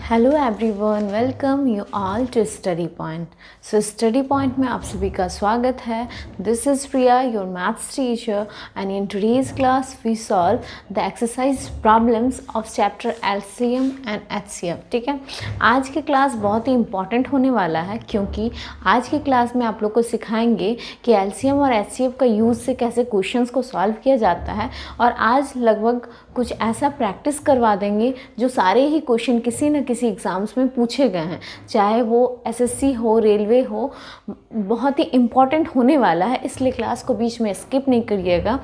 Hello everyone, welcome you all to study point. So study point में आप सभी का स्वागत है। This is Priya, your maths teacher, and in today's class we solve the exercise problems of chapter LCM and HCF. ठीक है, आज की क्लास बहुत ही इंपॉर्टेंट होने वाला है क्योंकि आज की क्लास में आप लोग को सिखाएंगे कि एलसीएम और एचसीएफ का यूज़ से कैसे क्वेश्चंस को सॉल्व किया जाता है। और आज लगभग कुछ ऐसा प्रैक्टिस करवा देंगे जो सारे ही क्वेश्चन किसी न किसी एग्ज़ाम्स में पूछे गए हैं, चाहे वो एसएससी हो, रेलवे हो। बहुत ही इम्पॉर्टेंट होने वाला है, इसलिए क्लास को बीच में स्किप नहीं करिएगा।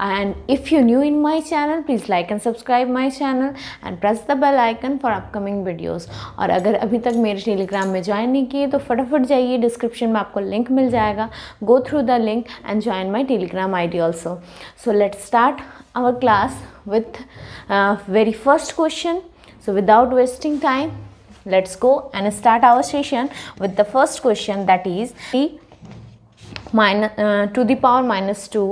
And if you new in my channel, please like and subscribe my channel and press the bell icon for upcoming videos. और अगर अभी तक मेरे टेलीग्राम में ज्वाइन नहीं किए तो फटाफट जाइए, डिस्क्रिप्शन में आपको लिंक मिल जाएगा। Go through the link and join my Telegram ID also. So let's start our class with very first question. So without wasting time, let's go and start our session with the first question, that is 3 to the power minus 2,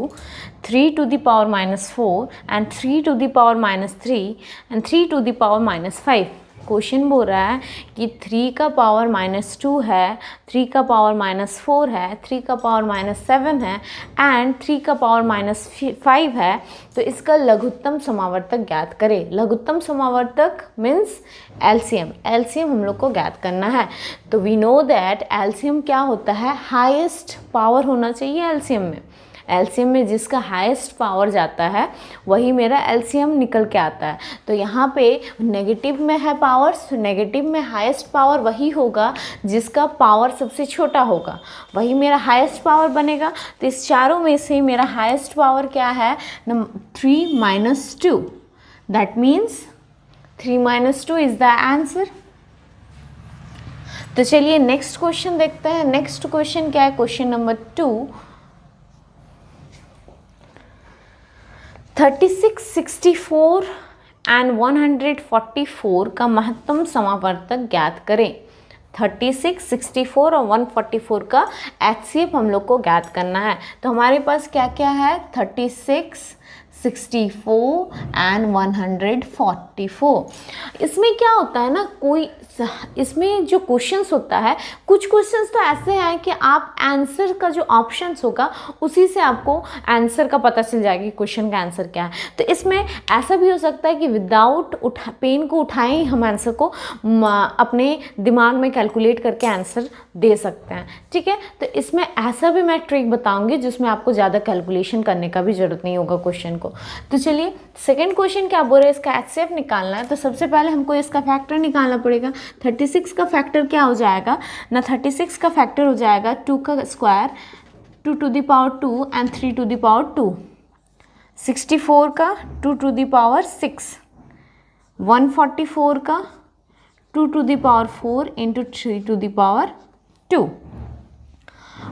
3 to the power minus 4 and 3 to the power minus 3 and 3 to the power minus 5। Question बोल रहा है कि 3 का power -2 है, 3 का power -4 है, 3 का power -7 है एंड 3 का पावर -5 है। तो इसका लघुत्तम समावर्तक ज्ञात करें। लघुत्तम समावर्तक मीन्स एलसीएम। एलसीएम हम लोग को ज्ञात करना है। तो वी नो दैट एलसीएम क्या होता है, हाईएस्ट पावर होना चाहिए एलसीएम में। एलसीएम में जिसका हाईएस्ट पावर जाता है वही मेरा एलसीएम निकल के आता है। तो यहाँ पे नेगेटिव में है पावर्स, नेगेटिव में हाईएस्ट पावर वही होगा जिसका पावर सबसे छोटा होगा, वही मेरा हाईएस्ट पावर बनेगा। तो इस चारों में से मेरा हाईएस्ट पावर क्या है, 3 - 2। That means 3 - 2 is the answer. तो चलिए नेक्स्ट क्वेश्चन देखते हैं। नेक्स्ट क्वेश्चन क्या है, क्वेश्चन नंबर 2। 36, 64 एंड 144 का महत्तम समावर्तक ज्ञात करें। 36, 64 और 144 का एचसीएफ हम लोग को ज्ञात करना है। तो हमारे पास क्या क्या है, 36, 64 एंड 144। इसमें क्या होता है ना, कोई इसमें जो क्वेश्चंस होता है, कुछ क्वेश्चंस तो ऐसे हैं कि आप आंसर का जो ऑप्शंस होगा उसी से आपको आंसर का पता चल जाएगा कि क्वेश्चन का आंसर क्या है। तो इसमें ऐसा भी हो सकता है कि विदाउट पेन को उठाए ही हम आंसर को अपने दिमाग में कैलकुलेट करके आंसर दे सकते हैं। ठीक है, तो इसमें ऐसा भी मैं ट्रिक बताऊंगी जिसमें आपको ज़्यादा कैलकुलेशन करने का भी ज़रूरत नहीं होगा क्वेश्चन को। तो चलिए सेकेंड क्वेश्चन क्या बोल रहे हैं, इसका एचसीएफ निकालना है। तो सबसे पहले हमको इसका फैक्टर निकालना पड़ेगा। 36 का फैक्टर क्या हो जाएगा ना, 36 का फैक्टर हो जाएगा 2 का square, 2 to the power 2 and 3 to the power 2। 64 का 2 to the power 6, 144 का 2 to the power 4 into 3 to the power 2।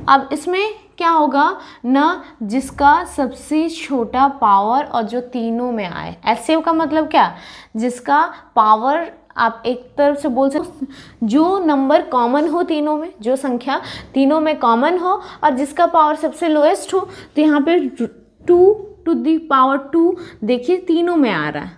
अब इसमें क्या होगा ना, जिसका सबसे छोटा पावर और जो तीनों में आए। एचसीएफ का मतलब क्या, जिसका पावर आप एक तरफ से बोल सकते, जो नंबर कॉमन हो तीनों में, जो संख्या तीनों में कॉमन हो और जिसका पावर सबसे लोएस्ट हो। तो यहाँ पे 2 to the power 2 देखिए तीनों में आ रहा है,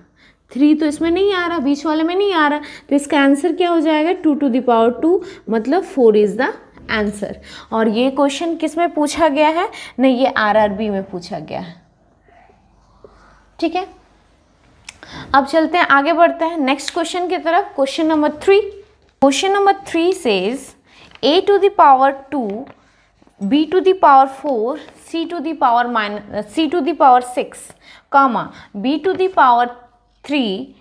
3 तो इसमें नहीं आ रहा, बीच वाले में नहीं आ रहा। तो इसका आंसर क्या हो जाएगा, 2 to the power 2 मतलब 4 इज़ द आंसर। और ये क्वेश्चन किस में पूछा गया है, नहीं ये आरआरबी में पूछा गया है। ठीक है, अब चलते हैं, आगे बढ़ते हैं नेक्स्ट क्वेश्चन की तरफ। Question number 3। Question number 3 says a to the power 2, b to the power 4, c to the power 6, comma b to the power 3,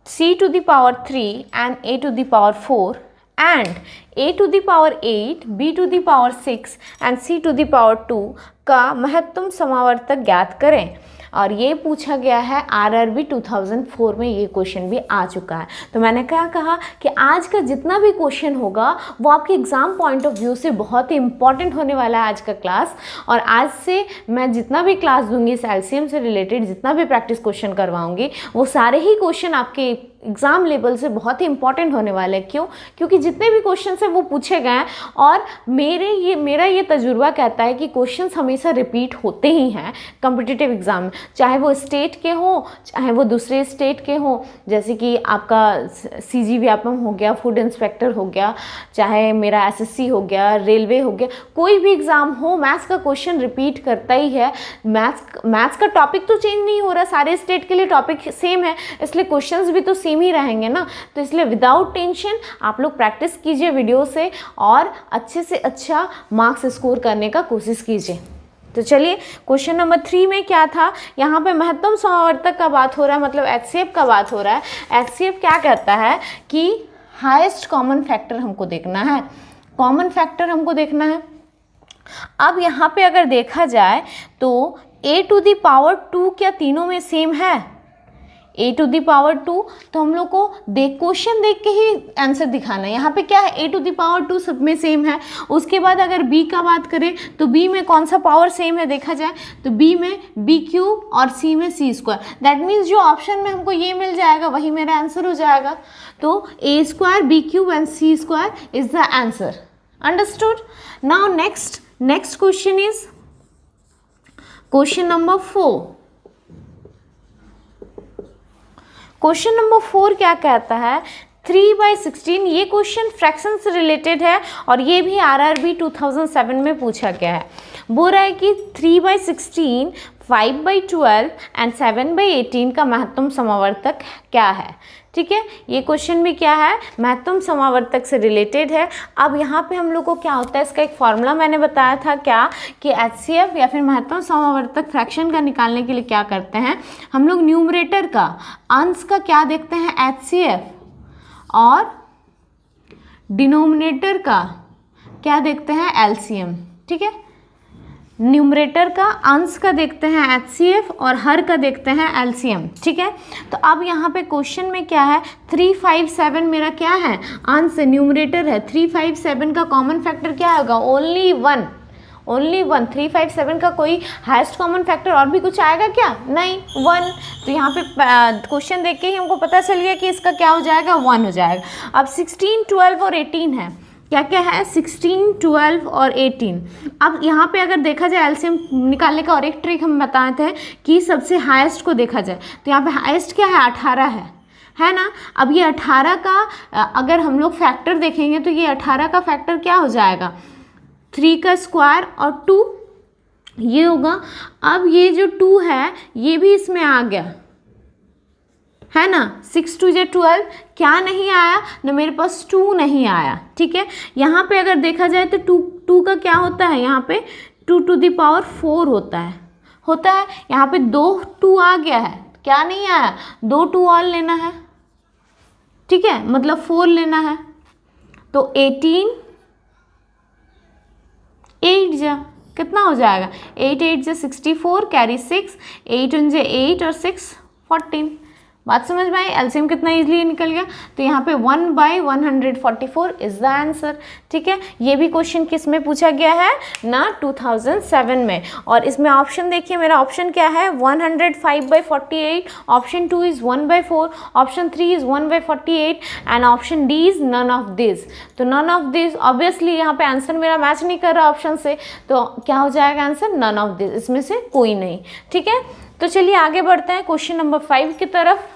c to the power 3 and a to the power 4 and a to the power 8, b to the power 6 and c to the power 2 का महत्तम समावर्तक ज्ञात करें। और ये पूछा गया है RRB 2004 में, ये क्वेश्चन भी आ चुका है। तो मैंने क्या कहा कि आज का जितना भी क्वेश्चन होगा वो आपके एग्ज़ाम पॉइंट ऑफ व्यू से बहुत ही इंपॉर्टेंट होने वाला है आज का क्लास। और आज से मैं जितना भी क्लास दूंगी इस एलसीएम से रिलेटेड, जितना भी प्रैक्टिस क्वेश्चन करवाऊंगी, वो सारे ही क्वेश्चन आपके एग्ज़ाम लेवल से बहुत ही इंपॉर्टेंट होने वाला है। क्यों? क्योंकि जितने भी क्वेश्चन है वो पूछे गए हैं और मेरा ये तजुर्बा कहता है कि क्वेश्चंस हमेशा रिपीट होते ही हैं कॉम्पिटिटिव एग्ज़ाम में, चाहे वो स्टेट के हों चाहे वो दूसरे स्टेट के हों। जैसे कि आपका CG व्यापम हो गया, फूड इंस्पेक्टर हो गया, चाहे मेरा SSC हो गया, रेलवे हो गया, कोई भी एग्ज़ाम हो, मैथ्स का क्वेश्चन रिपीट करता ही है। मैथ्स का टॉपिक तो चेंज नहीं हो रहा, सारे स्टेट के लिए टॉपिक सेम है, इसलिए क्वेश्चंस भी तो सेम ही रहेंगे ना। तो इसलिए विदाउट टेंशन आप लोग प्रैक्टिस कीजिए वीडियो से और अच्छे से अच्छा मार्क्स स्कोर करने का कोशिश कीजिए। तो चलिए क्वेश्चन नंबर 3 में क्या था, यहाँ पे महत्तम समावर्तक का बात हो रहा है, मतलब HCF का बात हो रहा है। HCF क्या कहता है कि हाईएस्ट कॉमन फैक्टर हमको देखना है, कॉमन फैक्टर हमको देखना है। अब यहाँ पे अगर देखा जाए तो a टू द पावर 2 क्या तीनों में सेम है? a टू द पावर 2, तो हम लोग को क्वेश्चन देख के ही आंसर दिखाना है। यहाँ पे क्या है, a टू द पावर 2 सब में सेम है। उसके बाद अगर b का बात करें तो b में कौन सा पावर सेम है देखा जाए तो b में b क्यूब और c में c स्क्वायर। दैट मीन्स जो ऑप्शन में हमको ये मिल जाएगा वही मेरा आंसर हो जाएगा। तो a square b cube and c square is the answer. Understood? Now next question is question number 4। Question number 4 क्या कहता है, 3/16। ये क्वेश्चन फ्रैक्शन से रिलेटेड है और ये भी RRB 2007 में पूछा गया है। बोल रहा है कि 3/16, 5/12 एंड 7/18 का महत्तम समावर्तक क्या है। ठीक है, ये क्वेश्चन भी क्या है, महत्तम समावर्तक से रिलेटेड है। अब यहाँ पे हम लोग को क्या होता है, इसका एक फॉर्मूला मैंने बताया था क्या कि HCF या फिर महत्तम समावर्तक फ्रैक्शन का निकालने के लिए क्या करते हैं हम लोग, न्यूमरेटर का अंश का क्या देखते हैं HCF और डिनोमिनेटर का क्या देखते हैं LCM। ठीक है, न्यूमरेटर का अंश का देखते हैं HCF और हर का देखते हैं LCM। ठीक है, तो अब यहाँ पे क्वेश्चन में क्या है, 357 मेरा क्या है, अंश न्यूमरेटर है। 357 का कॉमन फैक्टर क्या होगा, ओनली वन। 357 का कोई हाईएस्ट कॉमन फैक्टर और भी कुछ आएगा क्या, नहीं, 1। तो यहाँ पे क्वेश्चन देख के ही हमको पता चल गया कि इसका क्या हो जाएगा, 1 हो जाएगा। अब 16, 12 और 18 है, क्या क्या है, 16, 12 और 18। अब यहाँ पे अगर देखा जाए एलसीएम निकालने का और एक ट्रिक हम बताए थे कि सबसे हाईएस्ट को देखा जाए, तो यहाँ पे हाईएस्ट क्या है, 18 है ना। अब ये 18 का अगर हम लोग फैक्टर देखेंगे तो ये 18 का फैक्टर क्या हो जाएगा, 3 का स्क्वायर और 2 ये होगा। अब ये जो 2 है ये भी इसमें आ गया है ना, 6 2 12, क्या नहीं आया ना, मेरे पास 2 नहीं आया। ठीक है, यहाँ पे अगर देखा जाए तो 2 का क्या होता है, यहाँ पे 2 टू द पावर 4 होता है। यहाँ पे 2 2 आ गया है, क्या नहीं आया, 2 2 और लेना है। ठीक है, मतलब 4 लेना है। तो 18 8 जा कितना हो जाएगा, 8 8 जा 64, कैरी 6, 8 1 जा 8 और 6 14। बात समझ में आई, एलसीएम कितना इजीली निकल गया। तो यहाँ पे 1/144 इज द आंसर। ठीक है, ये भी क्वेश्चन किस में पूछा गया है ना, 2007 में। और इसमें ऑप्शन देखिए, मेरा ऑप्शन क्या है, 105/48, option 2 is 1/4, option 3 is 1/48 and option D is none of this. तो नन ऑफ दिस, ऑब्वियसली यहाँ पे आंसर मेरा मैच नहीं कर रहा ऑप्शन से, तो क्या हो जाएगा आंसर, नन ऑफ दिस, इसमें से कोई नहीं। ठीक है, तो चलिए आगे बढ़ते हैं क्वेश्चन नंबर 5 की तरफ।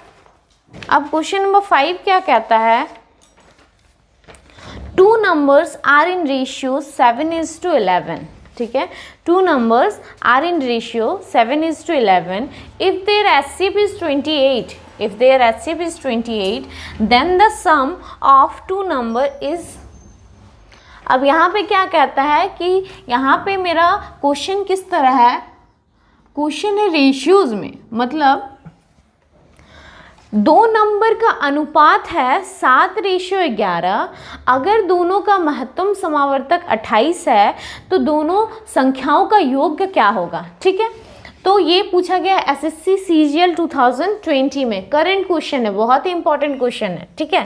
अब क्वेश्चन नंबर 5 क्या कहता है, 2 numbers are in ratio 7:11। ठीक है, 2 numbers are in ratio 7:11 if their HCF is 28, then the sum of 2 number is। अब यहाँ पे क्या कहता है कि यहाँ पे मेरा क्वेश्चन किस तरह है, क्वेश्चन है रेशियोज में, मतलब 2 नंबर का अनुपात है 7:11। अगर दोनों का महत्तम समावर्तक 28 है तो दोनों संख्याओं का योग क्या होगा। ठीक है, तो ये पूछा गया है एसएससी सीजीएल 2020 में, करंट क्वेश्चन है, बहुत ही इंपॉर्टेंट क्वेश्चन है, ठीक है।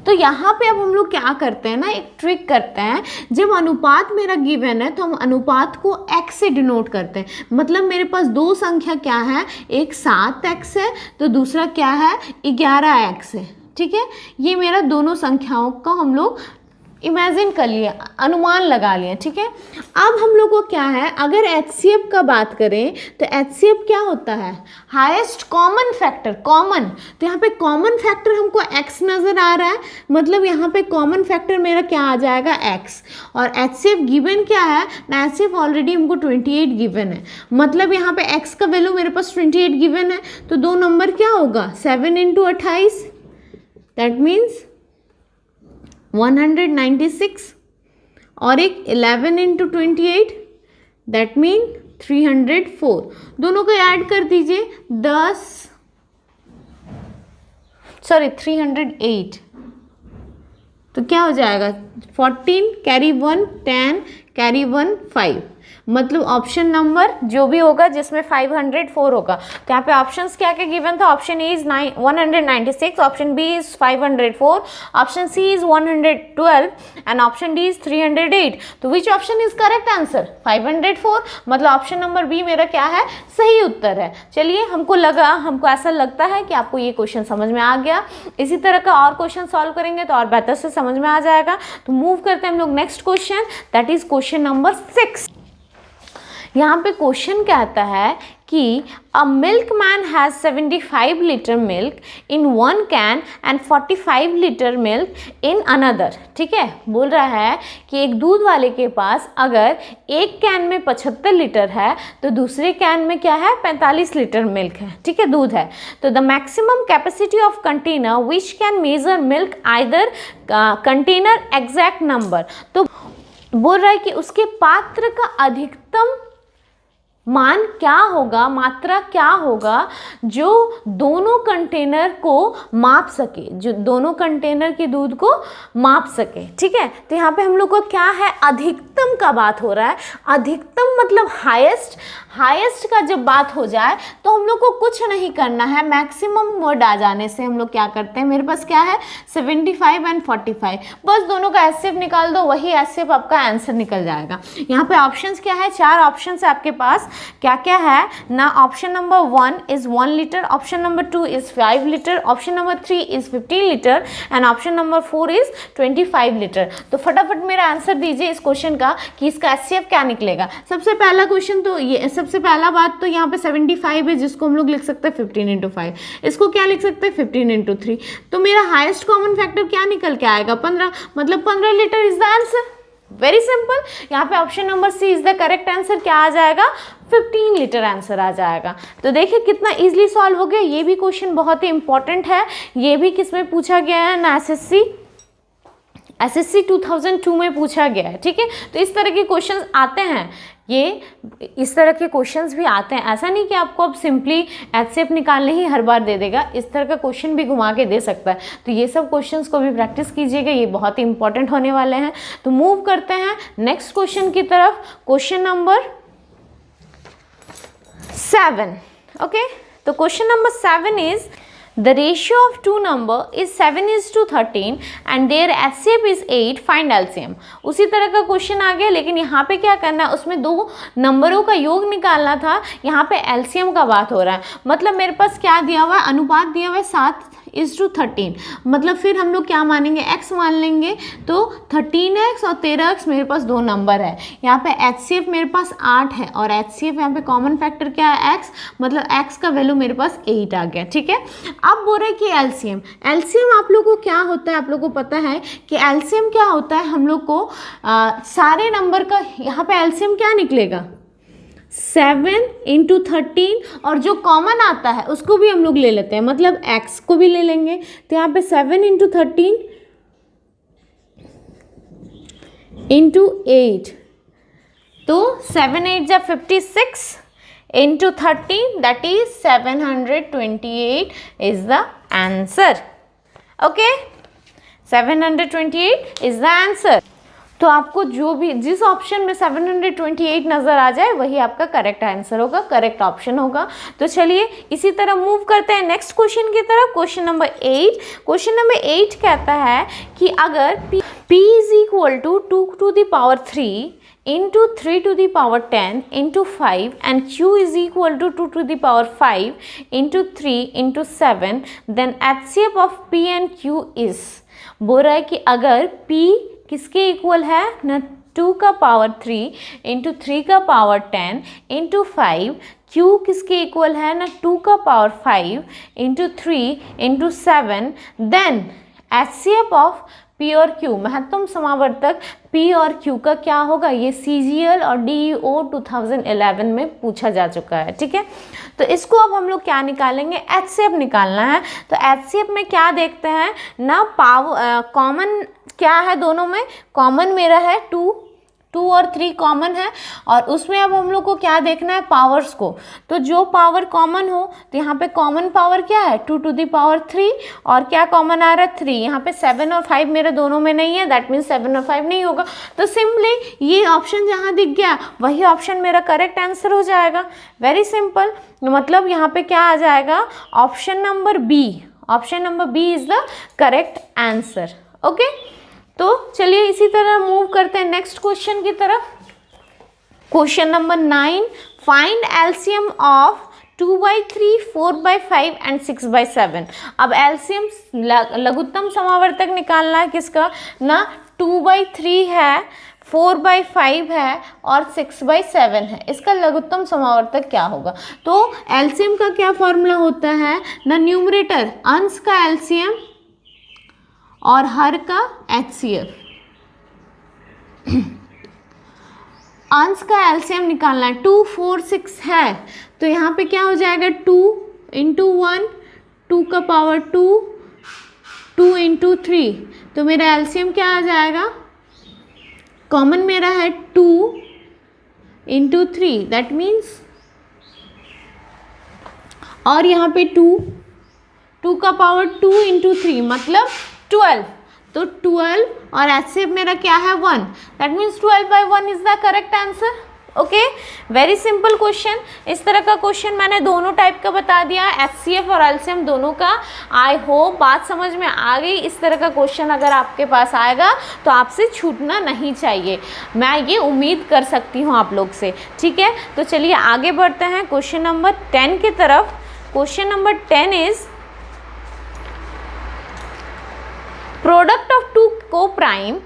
तो यहाँ पे अब हम लोग क्या करते हैं ना, एक ट्रिक करते हैं। जब अनुपात मेरा गिवन है तो हम अनुपात को x से डिनोट करते हैं। मतलब मेरे पास दो संख्या क्या है, एक 7x है तो दूसरा क्या है 11x है, ठीक है। ये मेरा दोनों संख्याओं का हम लोग इमेजिन कर लिए, अनुमान लगा लिए, ठीक है। अब हम लोग को क्या है, अगर HCF का बात करें तो HCF क्या होता है, हाईएस्ट कॉमन फैक्टर, कॉमन। तो यहाँ पे कॉमन फैक्टर हमको x नज़र आ रहा है, मतलब यहाँ पे कॉमन फैक्टर मेरा क्या आ जाएगा x। और HCF गिवन क्या है ना, HCF ऑलरेडी हमको 28 गिवन है, मतलब यहाँ पे x का वैल्यू मेरे पास 28 गिवन है। तो दो नंबर क्या होगा, 7 × 28, दैट मीन्स 196, और एक 11 × 28, दैट मीन 304। दोनों को ऐड कर दीजिए, 308। तो क्या हो जाएगा, 14 कैरी 1 10 कैरी 1 5, मतलब ऑप्शन नंबर जो भी होगा जिसमें 504 होगा। तो यहाँ पे ऑप्शंस क्या क्या गिवन था, option A is 196, option B is 504, option C is 112 and option D is 308। तो which option is correct answer, 504, मतलब ऑप्शन नंबर बी मेरा क्या है, सही उत्तर है। चलिए, हमको ऐसा लगता है कि आपको ये क्वेश्चन समझ में आ गया। इसी तरह का और क्वेश्चन सॉल्व करेंगे तो और बेहतर से समझ में आ जाएगा। तो मूव करते हैं हम लोग next question, that is question number 6। यहाँ पे क्वेश्चन कहता है कि a milkman has 75 litre milk in 1 can and 45 litre milk in another, ठीक है। बोल रहा है कि एक दूध वाले के पास अगर एक कैन में 75 लीटर है तो दूसरे कैन में क्या है, 45 लीटर मिल्क है, ठीक है, दूध है। तो the maximum capacity of container which can measure milk either container exact number. तो बोल रहा है कि उसके पात्र का अधिकतम मान क्या होगा, मात्रा क्या होगा जो दोनों कंटेनर को माप सके, जो दोनों कंटेनर के दूध को माप सके, ठीक है। तो यहाँ पे हम लोग को क्या है, अधिकतम का बात हो रहा है। अधिकतम मतलब हाईएस्ट, हाईएस्ट का जब बात हो जाए तो हम लोग को कुछ नहीं करना है, मैक्सिमम वर्ड आ जाने से हम लोग क्या करते हैं, मेरे पास क्या है 75 एंड 45, बस दोनों का एचसीएफ निकाल दो, वही एचसीएफ आपका आंसर निकल जाएगा। यहाँ पे ऑप्शंस क्या है, 4 ऑप्शंस है आपके पास, क्या क्या है ना। Option number 1 is 1 litre, option number 2 is 5 litre, option number 3 is 15 litre and option number 4 is 25 litre. तो फटाफट मेरा आंसर दीजिए इस क्वेश्चन का कि इसका एचसीएफ क्या निकलेगा। सबसे पहला क्वेश्चन तो ये, सबसे पहला बात तो यहाँ पे 75 है जिसको हम लोग लिख सकते हैं 15 × 5, इसको क्या लिख सकते हैं 15 × 3। तो मेरा हाईएस्ट कॉमन फैक्टर क्या निकल के आएगा 15, मतलब 15 litre is the answer. Very simple, यहाँ पे option number C is the correct answer. क्या आ जाएगा 15 लीटर आंसर आ जाएगा। तो देखिए कितना इजीली सॉल्व हो गया। ये भी क्वेश्चन बहुत ही इंपॉर्टेंट है, ये भी किसमें पूछा गया है ना, एसएससी 2002 में पूछा गया है, ठीक है। तो इस तरह के क्वेश्चंस आते हैं, ये इस तरह के क्वेश्चंस भी आते हैं। ऐसा नहीं कि आपको अब सिंपली एचसीएफ निकालने ही हर बार दे देगा, इस तरह का क्वेश्चन भी घुमा के दे सकता है। तो ये सब क्वेश्चंस को भी प्रैक्टिस कीजिएगा, ये बहुत ही इंपॉर्टेंट होने वाले हैं। तो मूव करते हैं नेक्स्ट क्वेश्चन की तरफ, क्वेश्चन नंबर 7। ओके, तो question number 7 is the ratio of two number is 7:13 and their HCF is 8, find LCM। उसी तरह का क्वेश्चन आ गया, लेकिन यहाँ पे क्या करना है, उसमें दो नंबरों का योग निकालना था, यहाँ पे LCM का बात हो रहा है। मतलब मेरे पास क्या दिया हुआ है, अनुपात दिया हुआ है 7:13, मतलब फिर हम लोग क्या मानेंगे, x मान लेंगे। तो 13x और 13x मेरे पास दो नंबर है। यहाँ पे HCF मेरे पास 8 है और HCF यहाँ पे कॉमन फैक्टर क्या है x, मतलब x का वैल्यू मेरे पास 8 आ गया, ठीक है। अब बोल रहे हैं कि एलसीएम आप लोग को क्या होता है, आप लोग को पता है कि एलसीएम क्या होता है, हम लोग को सारे नंबर का यहाँ पे एलसीएम क्या निकलेगा 7 × 13 और जो कॉमन आता है उसको भी हम लोग ले लेते हैं, मतलब x को भी ले लेंगे। तो यहाँ पे 7 × 13 × 8, तो 7 8 जा 56 into 13, that is 728 is the answer. Okay, 728 is the answer. तो आपको जो भी जिस ऑप्शन में 728 नज़र आ जाए वही आपका करेक्ट आंसर होगा, करेक्ट ऑप्शन होगा। तो चलिए इसी तरह मूव करते हैं नेक्स्ट क्वेश्चन की तरफ। क्वेश्चन नंबर 8, क्वेश्चन नंबर 8 कहता है कि अगर p is equal to 2 to the power 3 into 3 to the power 10 into 5 and q is equal to 2 to the power 5 into 3 into 7, then HCF of p and q is, बोल रहा है कि अगर p किसके इक्वल है ना 2 का power 3 into 3 का पावर 10 इंटू 5, q किसके इक्वल है ना 2 का power 5 into 3 into 7, then HCF of P और Q, महत्तम समावर्तक P और Q का क्या होगा। ये CGL और DEO 2011 में पूछा जा चुका है, ठीक है। तो इसको अब हम लोग क्या निकालेंगे, HCF निकालना है। तो HCF में क्या देखते हैं ना, कॉमन क्या है दोनों में, कॉमन मेरा है 2 और 3 कॉमन है, और उसमें अब हम लोग को क्या देखना है, पावर्स को। तो जो पावर कॉमन हो तो यहाँ पे कॉमन पावर क्या है 2 टू द पावर 3, और क्या कॉमन आ रहा है 3। यहाँ पे 7 और 5 मेरे दोनों में नहीं है, दैट मीन्स 7 और 5 नहीं होगा। तो सिंपली ये ऑप्शन जहाँ दिख गया वही ऑप्शन मेरा करेक्ट आंसर हो जाएगा। वेरी सिंपल, मतलब यहाँ पे क्या आ जाएगा, option number B, option number B is the correct answer. Okay, तो चलिए इसी तरह मूव करते हैं नेक्स्ट क्वेश्चन की तरफ। Question number 9, find LCM of 2/3, 4/5 and 6/7। अब एलसीएम लघुत्तम समावर्तक निकालना है किसका ना, 2/3 है, 4/5 है और 6/7 है। इसका लघुत्तम समावर्तक क्या होगा। तो एलसीएम का क्या फॉर्मूला होता है ना, न्यूमरेटर अंश का एलसीएम और हर का HCF। अंश का एलसीएम निकालना है, 2, 4, 6 है, तो यहाँ पे क्या हो जाएगा 2 इंटू 1, 2 का पावर 2, 2 इंटू 3, तो मेरा एलसीएम क्या आ जाएगा, कॉमन मेरा है 2 इंटू 3, दैट मीन्स, और यहाँ पे 2 का पावर 2 इंटू 3 मतलब 12, तो 12 और HCF मेरा क्या है 1, that means 12/1 is the correct answer. Okay, very simple question. इस तरह का क्वेश्चन मैंने दोनों टाइप का बता दिया, HCF और एलसीएम दोनों का। आई होप बात समझ में आ गई। इस तरह का क्वेश्चन अगर आपके पास आएगा तो आपसे छूटना नहीं चाहिए, मैं ये उम्मीद कर सकती हूँ आप लोग से, ठीक है। तो चलिए आगे बढ़ते हैं क्वेश्चन नंबर 10 की तरफ। Question number 10 is product of two co-prime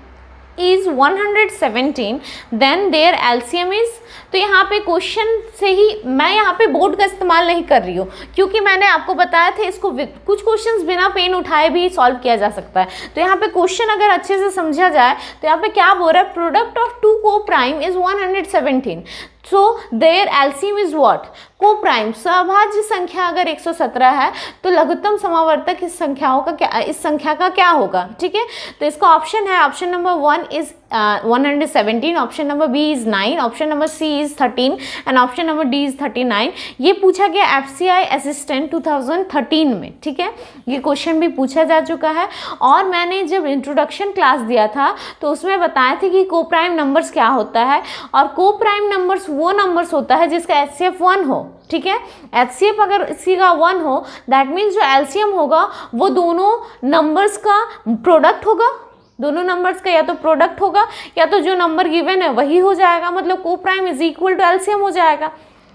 is 117, then their LCM is, तो यहाँ पे क्वेश्चन से ही मैं यहाँ पे बोर्ड का इस्तेमाल नहीं कर रही हूँ, क्योंकि मैंने आपको बताया था इसको कुछ क्वेश्चंस बिना पेन उठाए भी सॉल्व किया जा सकता है। तो यहाँ पे क्वेश्चन अगर अच्छे से समझा जाए तो यहाँ पे क्या बोल रहा है, product of two coprime is 117, so their LCM is what, coprime सहभाज्य संख्या अगर 117 है तो लघुत्तम समावर्तक इस संख्या का क्या होगा, ठीक है। तो इसका ऑप्शन है, option number 1 is 117, option number B is 9, option number C is 13 and option number D is 39। ये पूछा गया एफसीआई असिस्टेंट 2013 में, ठीक है। ये क्वेश्चन भी पूछा जा चुका है, और मैंने जब इंट्रोडक्शन क्लास दिया था तो उसमें बताया था कि को प्राइम नंबर्स क्या होता है, और को प्राइम नंबर्स वो नंबर्स होता है जिसका HCF 1 हो, ठीक है। HCF अगर इसी का 1 हो दैट मीन्स जो LCM होगा वो दोनों नंबर्स का प्रोडक्ट होगा, दोनों नंबर्स का या तो प्रोडक्ट होगा या तो जो नंबर गिवन है वही हो जाएगा, मतलब coprime is equal to LCM हो जाएगा।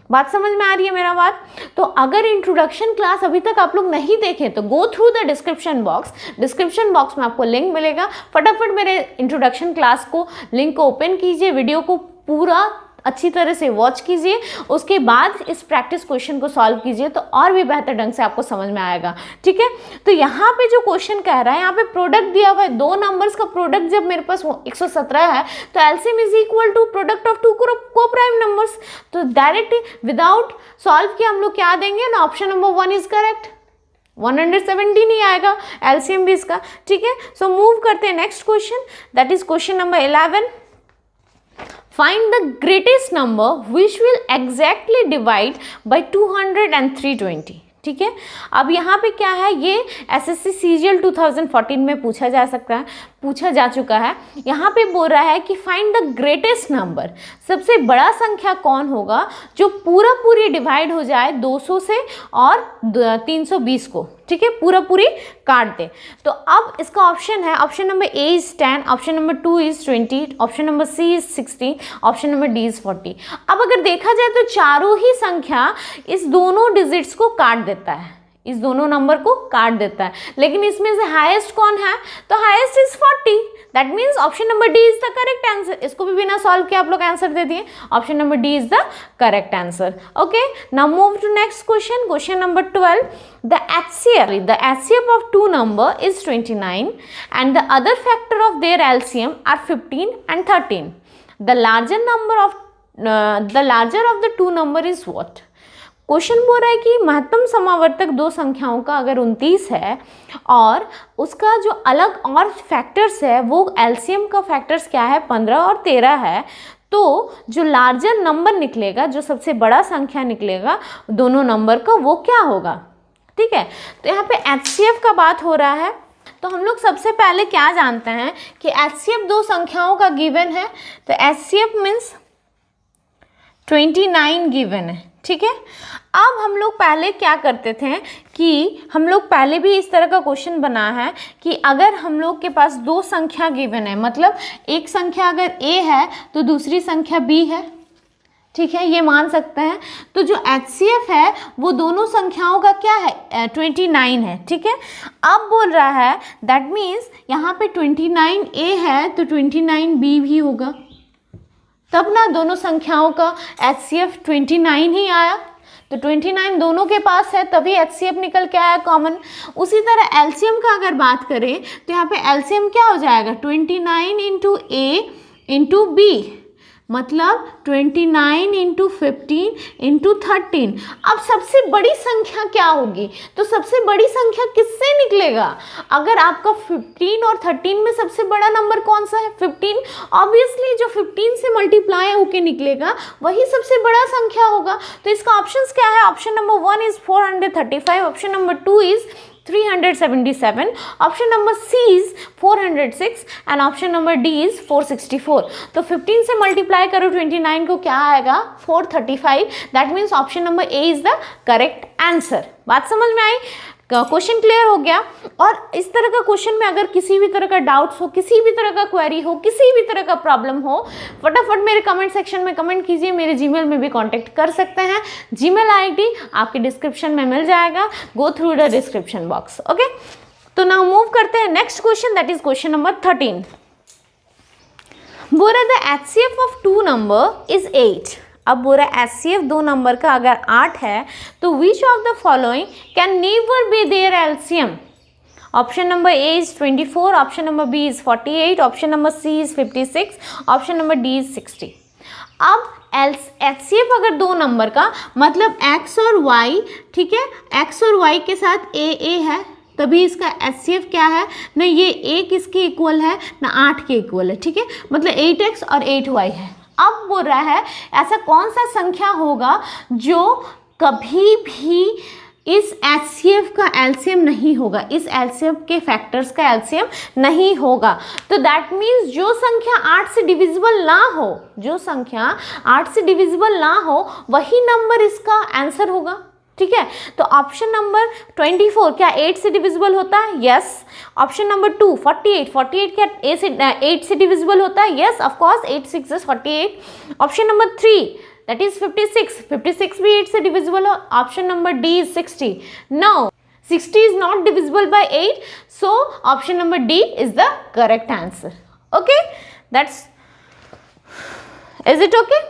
बात समझ में आ रही है मेरा बात। तो अगर इंट्रोडक्शन क्लास अभी तक आप लोग नहीं देखे तो गो थ्रू द डिस्क्रिप्शन बॉक्स में आपको लिंक मिलेगा, फटाफट मेरे इंट्रोडक्शन क्लास को लिंक को ओपन कीजिए, वीडियो को पूरा अच्छी तरह से वॉच कीजिए, उसके बाद इस प्रैक्टिस क्वेश्चन को सॉल्व कीजिए तो और भी बेहतर ढंग से आपको समझ में आएगा, ठीक है। तो यहाँ पे जो क्वेश्चन कह रहा है, यहाँ पे प्रोडक्ट दिया हुआ है, दो नंबर्स का प्रोडक्ट जब मेरे पास 117 है तो LCM is equal to product of two coprime numbers. तो डायरेक्ट विदाउट सॉल्व किए हम लोग क्या देंगे ना, ऑप्शन नंबर 1 इज करेक्ट, 117 ही आएगा एलसीएम भी इसका, ठीक है। सो मूव करते हैं next question, that is question number 11। Find the greatest number which will exactly divide by 200 and 320, ठीक है। अब यहाँ पे क्या है, ये एसएससी सीजीएल 2014 में पूछा जा सकता है। पूछा जा चुका है। यहाँ पे बोल रहा है कि फाइंड द ग्रेटेस्ट नंबर, सबसे बड़ा संख्या कौन होगा जो पूरी डिवाइड हो जाए 200 से और 320 को, ठीक है, पूरी काट दे। तो अब इसका ऑप्शन है, option number A is 10, option number 2 is 20, option number C is 16, option number D is 40। अब अगर देखा जाए तो चारों ही संख्या इस दोनों डिजिट्स को काट देता है, इस दोनों नंबर को काट देता है, लेकिन इसमें से हाईएस्ट कौन है, तो highest is 40। That means option number D is the correct answer. इसको भी बिना सॉल्व किए आप लोग आंसर दे दिए, option number D is the correct answer. Okay, now move to next question, question number 12। The HCF of two number is 29 and the other factor of their LCM are 15 and 13. The larger of the two number is what? Question बोल रहा है कि महत्तम समावर्तक दो संख्याओं का अगर 29 है और उसका जो अलग और फैक्टर्स है वो एलसीएम का फैक्टर्स क्या है 15 और 13 है, तो जो लार्जर नंबर निकलेगा, जो सबसे बड़ा संख्या निकलेगा दोनों नंबर का, वो क्या होगा। ठीक है, तो यहाँ पे एचसीएफ का बात हो रहा है। तो हम लोग सबसे पहले क्या जानते हैं कि एचसीएफ दो संख्याओं का गिवन है, तो एचसीएफ मीन्स 29 गिवन है। ठीक है, अब हम लोग पहले क्या करते थे कि हम लोग पहले भी इस तरह का क्वेश्चन बना है कि अगर हम लोग के पास दो संख्या गिवन है, मतलब एक संख्या अगर ए है तो दूसरी संख्या बी है, ठीक है, ये मान सकते हैं। तो जो एचसीएफ है वो दोनों संख्याओं का क्या है 29 है। ठीक है, अब बोल रहा है दैट मीन्स यहाँ पे 29 ए है तो 29 बी भी होगा, तब ना दोनों संख्याओं का एचसीएफ 29 ही आया। तो 29 दोनों के पास है तभी एचसीएफ निकल के आया कॉमन। उसी तरह एलसीएम का अगर बात करें तो यहाँ पे एलसीएम क्या हो जाएगा 29 इंटू ए इंटू बी, मतलब 29 इंटू 15 इंटू 13। अब सबसे बड़ी संख्या क्या होगी, तो सबसे बड़ी संख्या किससे निकलेगा। अगर आपका 15 और 13 में सबसे बड़ा नंबर कौन सा है 15, ऑब्वियसली जो 15 से मल्टीप्लाई होके निकलेगा वही सबसे बड़ा संख्या होगा। तो इसका ऑप्शंस क्या है, option number 1 is 435, option number 2 is 377, option number C is 406 and option number D is 464। तो 15 से मल्टीप्लाई करो 29 को, क्या आएगा 435। That means option number A is the correct answer. बात समझ में आई, क्वेश्चन क्लियर हो गया। और इस तरह का क्वेश्चन में अगर किसी भी तरह का डाउट्स हो, किसी भी तरह का क्वेरी हो, किसी भी तरह का प्रॉब्लम हो, फटाफट मेरे कमेंट सेक्शन में कमेंट कीजिए। मेरे जीमेल में भी कांटेक्ट कर सकते हैं, जीमेल आईडी आपके डिस्क्रिप्शन में मिल जाएगा, go through the description box. Okay, तो नाउ मूव करते हैं next question, that is question number 13। बोल रहा है HCF of two number is 8। अब बोल रहा है एचसीएफ दो नंबर का अगर 8 है तो which of the following can never be their LCM. Option number A is 24, option number B is 48, option number C is 56, option number D is 60। अब एचसीएफ अगर दो नंबर का मतलब एक्स और वाई, ठीक है, एक्स और वाई के साथ ए है, तभी इसका एचसीएफ क्या है ना, ये एक इसके इक्वल है ना 8 के इक्वल है। ठीक है, मतलब 8x और 8y है। अब बोल रहा है ऐसा कौन सा संख्या होगा जो कभी भी इस एचसीएफ का एलसीएम नहीं होगा, इस एलसीएम के फैक्टर्स का एलसीएम नहीं होगा। तो दैट मीन्स जो संख्या 8 से डिविजिबल ना हो, जो संख्या 8 से डिविजिबल ना हो वही नंबर इसका आंसर होगा। ठीक है, तो ऑप्शन नंबर 24 क्या 8 से डिविजिबल होता है, यस। ऑप्शन नंबर 2 48 क्या 8 से डिविजिबल होता है, yes of course 8 6 is 48। Option number 3 that is 56 भी 8 से डिविजिबल हो। Option number D is 60, no 60 is not divisible by 8, so option number D is the correct answer. Okay, that's is it okay.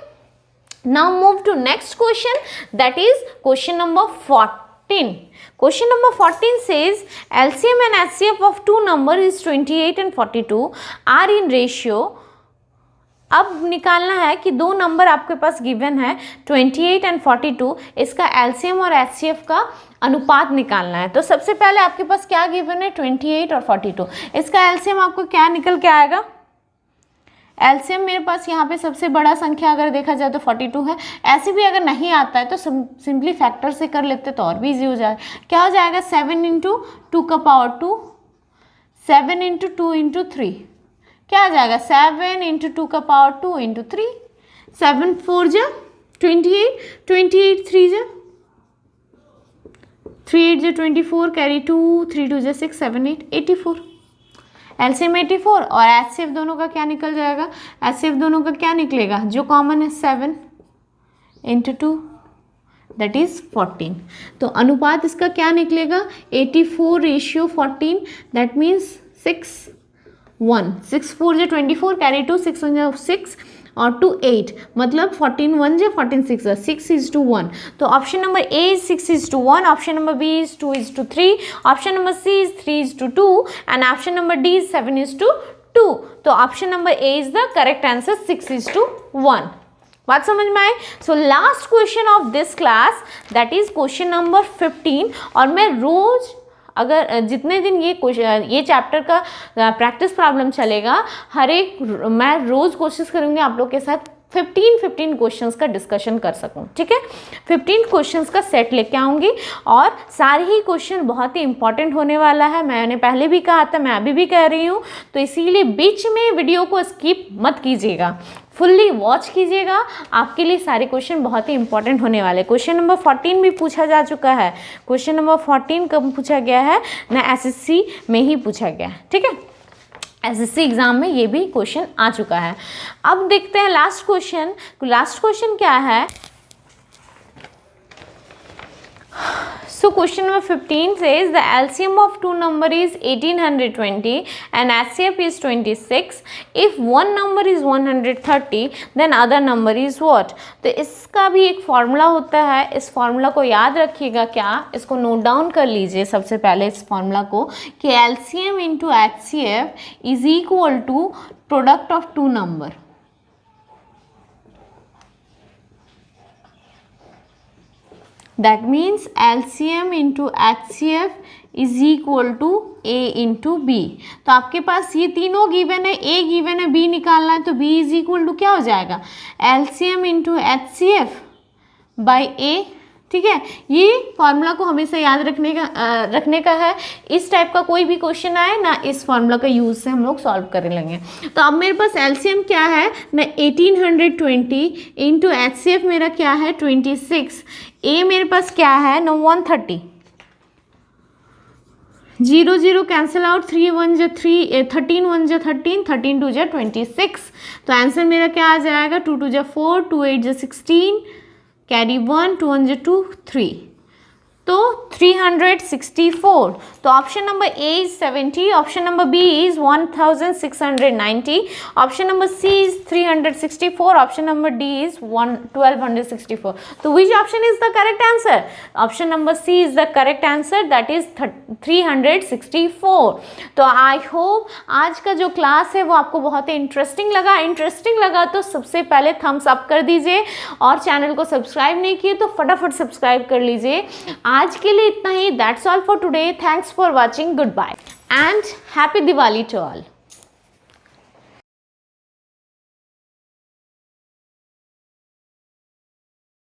Now move to next question, that is question number 14. Question number 14 says LCM and HCF of two number is 28 and 42 are in ratio। अब निकालना है कि दो number आपके पास given है 28 and 42, इसका LCM और HCF का अनुपात निकालना है। तो सबसे पहले आपके पास क्या गिवन है 28 और 42, इसका एलसीएम आपको क्या निकल के आएगा। एलसीएम मेरे पास यहाँ पे सबसे बड़ा संख्या अगर देखा जाए तो 42 है। ऐसे भी अगर नहीं आता है तो सिंपली फैक्टर से कर लेते तो और भी इजी हो जाए। क्या हो जाएगा 7 इंटू 2 का पावर 2, 7 इंटू 2 इंटू 3 क्या आ जाएगा, 7 इंटू 2 का पावर 2 इंटू 3, 7 4 जा 28, 28 3 जा 3 8 जा 24, कैरी 2, 3 2 जा 6, 7 8 84, एलसीएम 84 और एचसीएफ दोनों का क्या निकल जाएगा, एचसीएफ दोनों का क्या निकलेगा, जो कॉमन है 7 इंटू 2 दैट इज 14। तो अनुपात इसका क्या निकलेगा, 84:14, दैट मीन्स 6:1, 6 4 जा 24, कैरी 2, 6 1 जा 6 और 2 8, मतलब 14 1 जा 14 6 जा 6:1। तो option number A is 6:1, option number B is 2:3, option number C is 3:2 and option number D is 7:2। तो option number A is the correct answer, 6:1। बात समझ में आए। So last question of this class that is question number 15। और मैं रोज अगर जितने दिन ये चैप्टर का प्रैक्टिस प्रॉब्लम चलेगा, हर एक मैं रोज़ कोशिश करूँगी आप लोग के साथ 15 क्वेश्चंस का डिस्कशन कर सकूं, ठीक है। 15 क्वेश्चंस का सेट लेके आऊँगी और सारे ही क्वेश्चन बहुत ही इंपॉर्टेंट होने वाला है। मैंने पहले भी कहा था, मैं अभी भी कह रही हूँ, तो इसीलिए बीच में वीडियो को स्किप मत कीजिएगा, फुल्ली वॉच कीजिएगा। आपके लिए सारे क्वेश्चन बहुत ही इंपॉर्टेंट होने वाले। क्वेश्चन नंबर 14 भी पूछा जा चुका है। क्वेश्चन नंबर 14 कब पूछा गया है ना, एसएससी में ही पूछा गया है, ठीक है। एसएससी एग्जाम में ये भी क्वेश्चन आ चुका है। अब देखते हैं लास्ट क्वेश्चन। लास्ट क्वेश्चन क्या है। So question number 15 says the LCM of two number is 1820 and HCF is 26. If one number is 130 then other number is what? तो इसका भी एक फॉर्मूला होता है। इस फॉर्मूला को याद रखिएगा, क्या इसको नोट डाउन कर लीजिए सबसे पहले इस फॉर्मूला को, कि LCM into HCF is equal to product of two number. That means LCM into HCF is equal to A into B। तो आपके पास ये तीनों गिवन है, A गिवन है, B निकालना है, तो B इज इक्वल टू क्या हो जाएगा, LCM into HCF by A, ठीक है। ये फार्मूला को हमेशा याद रखने का है। इस टाइप का कोई भी क्वेश्चन आए ना, इस फार्मूला का यूज़ से हम लोग सॉल्व करने लगे। तो अब मेरे पास एलसीएम क्या है ना, 1820 इंटू एचसीएफ मेरा क्या है 26, ए मेरे पास क्या है ना 130, 0 0 कैंसिल आउट, 3 1 जा 3, 13 1 जा 13, 13 2 जा 26। तो आंसर मेरा क्या आ जाएगा, 2 2 जा 4, 2 8 जा 16, कैरी 1, 2 1 जा 2, 3, तो 364। तो option number A is 70, option number B is 1690, option number C is 364, option number D is 1264। तो which option is the correct answer, option number C is the correct answer, that is 364। तो I hope आज का जो class है वो आपको बहुत ही interesting लगा तो सबसे पहले थम्स अप कर दीजिए, और चैनल को सब्सक्राइब नहीं किए तो फटाफट सब्सक्राइब कर लीजिए। आज के लिए इतना ही, that's all for today, thanks for watching, goodbye and happy Diwali to all.